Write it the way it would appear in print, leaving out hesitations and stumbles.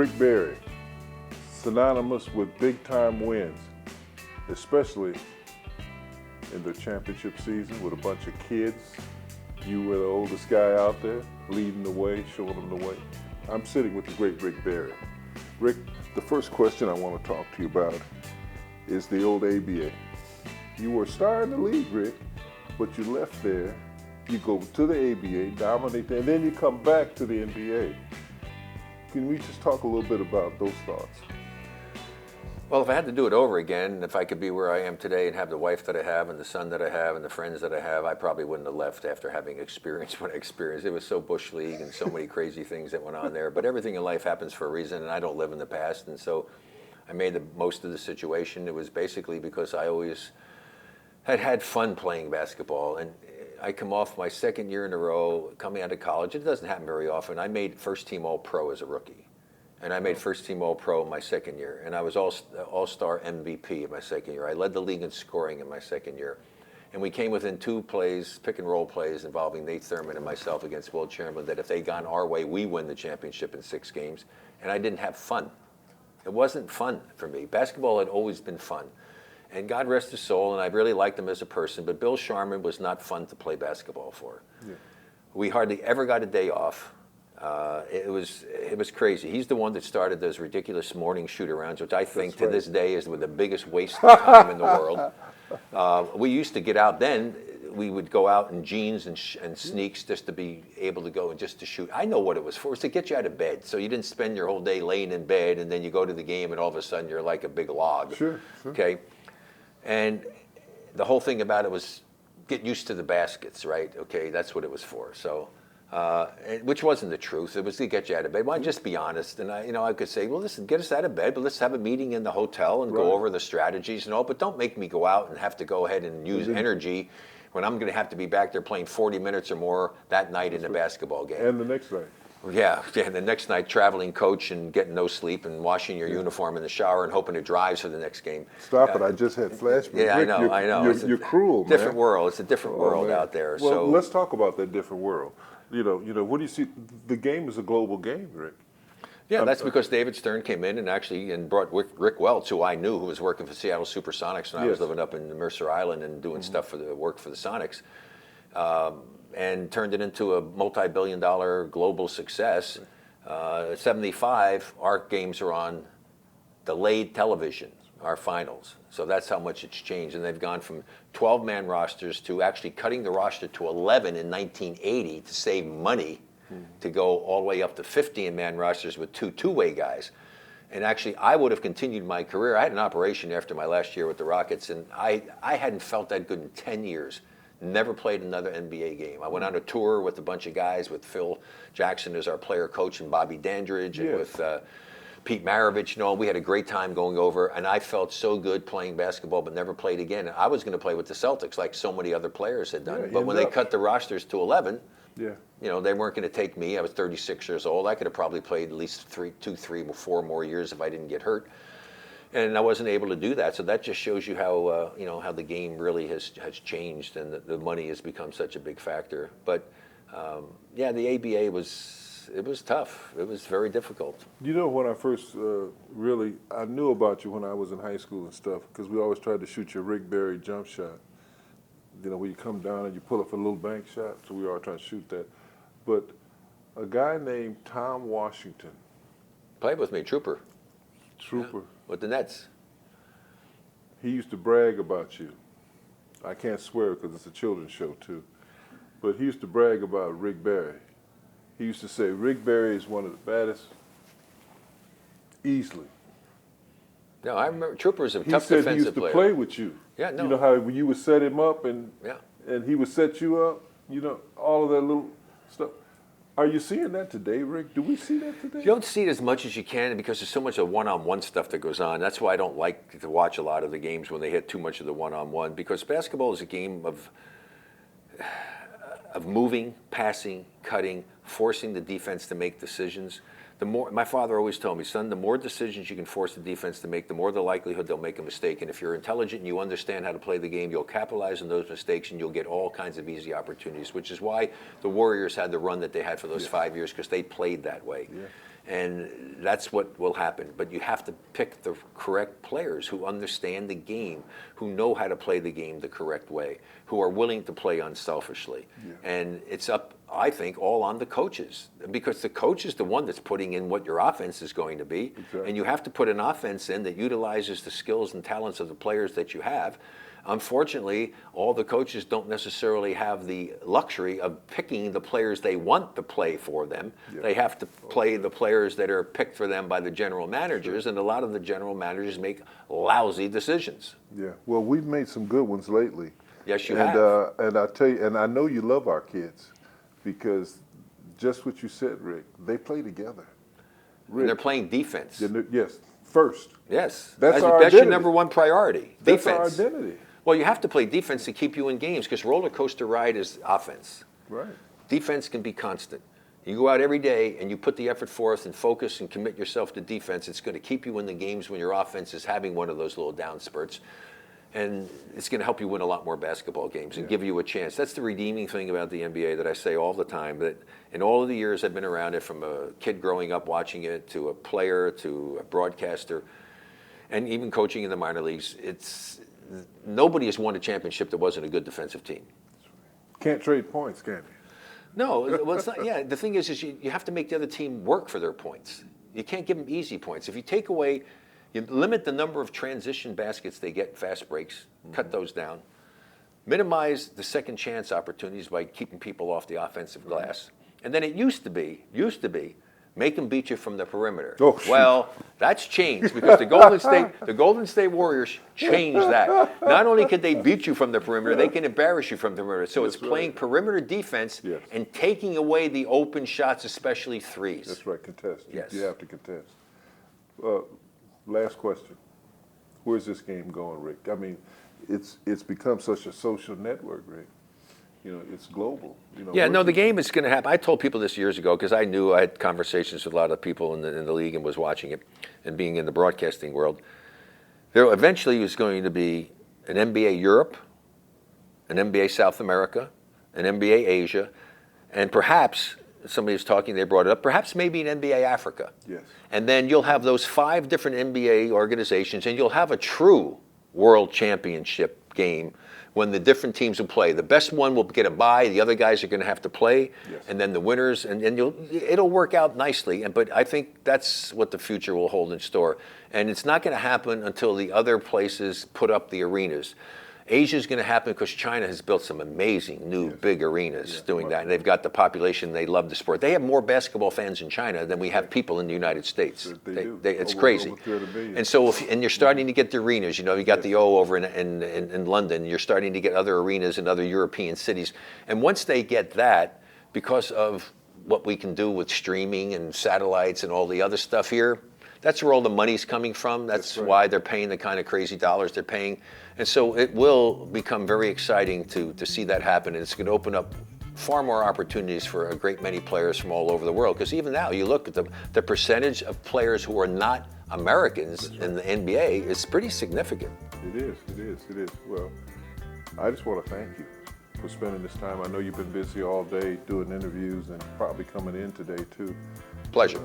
Rick Barry, synonymous with big-time wins, especially in the championship season with a bunch of kids. You were the oldest guy out there, leading the way, showing them the way. I'm sitting with the great Rick Barry. Rick, the first question I want to talk to you about is the old ABA. You were a star in the league, Rick, but you left there. You go to the ABA, dominate, and then you come back to the NBA. Can we just talk a little bit about those thoughts? Well, if I had to do it over again, if I could be where I am today and have the wife that I have and the son that I have and the friends that I have, I probably wouldn't have left after having experienced what I experienced. It was so Bush League and so many crazy things that went on there. But everything in life happens for a reason, and I don't live in the past. And so I made the most of the situation. It was basically because I always had fun playing basketball. And I come off my second year in a row coming out of college. It doesn't happen very often. I made first team All-Pro as a rookie. And I made first team All-Pro in my second year. And I was All-Star MVP in my second year. I led the league in scoring in my second year. And we came within 2 plays, pick and roll plays involving Nate Thurman and myself against Will Chamberlain, that if they'd gone our way, we win the championship in 6 games. And I didn't have fun. It wasn't fun for me. Basketball had always been fun. And God rest his soul, and I really liked him as a person, but Bill Sharman was not fun to play basketball for. Yeah. We hardly ever got a day off. It was crazy. He's the one that started those ridiculous morning shoot-arounds, which I think to this day is the biggest waste of time in the world. We used to get out then. We would go out in jeans and sneaks just to be able to go and just to shoot. I know what it was for. It was to get you out of bed. So you didn't spend your whole day laying in bed, and then you go to the game, and all of a sudden you're like a big log. Sure. Okay? And the whole thing about it was get used to the baskets, right? Okay, that's what it was for. So, which wasn't the truth. It was to get you out of bed. Why just be honest? And I could say, well, listen, get us out of bed, but let's have a meeting in the hotel and go over the strategies and all. But don't make me go out and have to go ahead and use energy when I'm going to have to be back there playing 40 minutes or more that night in a basketball game. And the next night. Yeah, and the next night traveling coach and getting no sleep and washing your uniform in the shower and hoping it dries for the next game. Stop it, I just had flashbacks. Yeah, Rick, I know. You're cruel, man. Different world. It's a different world out there. Well, so let's talk about that different world. You know, what do you see? The game is a global game, Rick. Yeah, that's because David Stern came in and brought Rick Welch, who I knew, who was working for Seattle Supersonics when I was living up in Mercer Island and doing stuff for the work for the Sonics. And turned it into a multi-billion-dollar global success. 75, our games are on delayed television, our finals. So that's how much it's changed. And they've gone from 12-man rosters to actually cutting the roster to 11 in 1980 to save money, to go all the way up to 15-man rosters with 2 two-way guys. And actually, I would have continued my career. I had an operation after my last year with the Rockets, and I hadn't felt that good in 10 years. Never played another NBA game. I went on a tour with a bunch of guys, with Phil Jackson as our player coach and Bobby Dandridge, and with Pete Maravich and all. We had a great time going over, and I felt so good playing basketball, but never played again. I was going to play with the Celtics like so many other players had done. But when they cut the rosters to 11, you know, they weren't going to take me. I was 36 years old. I could have probably played at least 2, 3, 4 more years if I didn't get hurt. And I wasn't able to do that, so that just shows you how how the game really has changed, and the money has become such a big factor. But the ABA was tough. It was very difficult. You know, when I first I knew about you when I was in high school and stuff, because we always tried to shoot your Rick Barry jump shot. You know, where you come down and you pull up a little bank shot, so we were all trying to shoot that. But a guy named Tom Washington played with me, Trooper. Yeah, with the Nets. He used to brag about you. I can't swear because it's a children's show too. But he used to brag about Rick Barry. He used to say, Rick Barry is one of the baddest, easily. No, I remember Trooper was a tough defensive player. He said he used to play with you. Yeah, no. You know how you would set him up and he would set you up, you know, all of that little stuff. Are you seeing that today, Rick? Do we see that today? You don't see it as much as you can because there's so much of one-on-one stuff that goes on. That's why I don't like to watch a lot of the games when they hit too much of the one-on-one, because basketball is a game of moving, passing, cutting, forcing the defense to make decisions. My father always told me, son, the more decisions you can force the defense to make, the more the likelihood they'll make a mistake. And if you're intelligent and you understand how to play the game, you'll capitalize on those mistakes and you'll get all kinds of easy opportunities, which is why the Warriors had the run that they had for those 5 years, because they played that way. Yeah. And that's what will happen. But you have to pick the correct players who understand the game, who know how to play the game the correct way, who are willing to play unselfishly. Yeah. And it's up, I think, all on the coaches, because the coach is the one that's putting in what your offense is going to be. Exactly. And you have to put an offense in that utilizes the skills and talents of the players that you have. Unfortunately, all the coaches don't necessarily have the luxury of picking the players they want to play for them. Yeah. They have to play the players that are picked for them by the general managers, and a lot of the general managers make lousy decisions. Yeah, well, we've made some good ones lately. Yes, you have. And I tell you, and I know you love our kids, because just what you said, Rick, they play together. Rick, they're playing defense. Yes, first. Yes, that's your number one priority. That's defense. Our identity. Well, you have to play defense to keep you in games, because roller coaster ride is offense. Right. Defense can be constant. You go out every day and you put the effort forth and focus and commit yourself to defense. It's going to keep you in the games when your offense is having one of those little down spurts. And it's going to help you win a lot more basketball games and give you a chance. That's the redeeming thing about the NBA that I say all the time, that in all of the years I've been around it, from a kid growing up watching it to a player to a broadcaster and even coaching in the minor leagues, nobody has won a championship that wasn't a good defensive team. Can't trade points, can you? No, well, it's not. Yeah, the thing is you have to make the other team work for their points. You can't give them easy points. If you take away, you limit the number of transition baskets they get, fast breaks, cut those down, minimize the second chance opportunities by keeping people off the offensive glass. And then it used to be, make them beat you from the perimeter. Oh, well, that's changed, because the Golden State Warriors changed that. Not only could they beat you from the perimeter, they can embarrass you from the perimeter. So it's playing perimeter defense and taking away the open shots, especially threes. That's right, contest. Yes. You have to contest. Last question. Where's this game going, Rick? I mean, it's become such a social network, Rick. You know, it's global. You know, yeah, no, the game is going to happen. I told people this years ago, because I knew I had conversations with a lot of people in the league and was watching it and being in the broadcasting world. There eventually is going to be an NBA Europe, an NBA South America, an NBA Asia, and perhaps, somebody was talking, they brought it up, perhaps maybe an NBA Africa. Yes. And then you'll have those 5 different NBA organizations, and you'll have a true world championship game when the different teams will play. The best one will get a bye. The other guys are going to have to play, and then the winners, and it'll work out nicely. But I think that's what the future will hold in store. And it's not going to happen until the other places put up the arenas. Asia's going to happen because China has built some amazing new big arenas doing that. And they've got the population, they love the sport. They have more basketball fans in China than we have people in the United States. It's crazy. And so, and you're starting to get the arenas. You know, you got the O over in London. You're starting to get other arenas in other European cities. And once they get that, because of what we can do with streaming and satellites and all the other stuff here, that's where all the money's coming from. That's why they're paying the kind of crazy dollars they're paying. And so it will become very exciting to see that happen. And it's going to open up far more opportunities for a great many players from all over the world. Because even now, you look at the percentage of players who are not Americans in the NBA is pretty significant. It is. Well, I just want to thank you for spending this time. I know you've been busy all day doing interviews and probably coming in today too. Pleasure.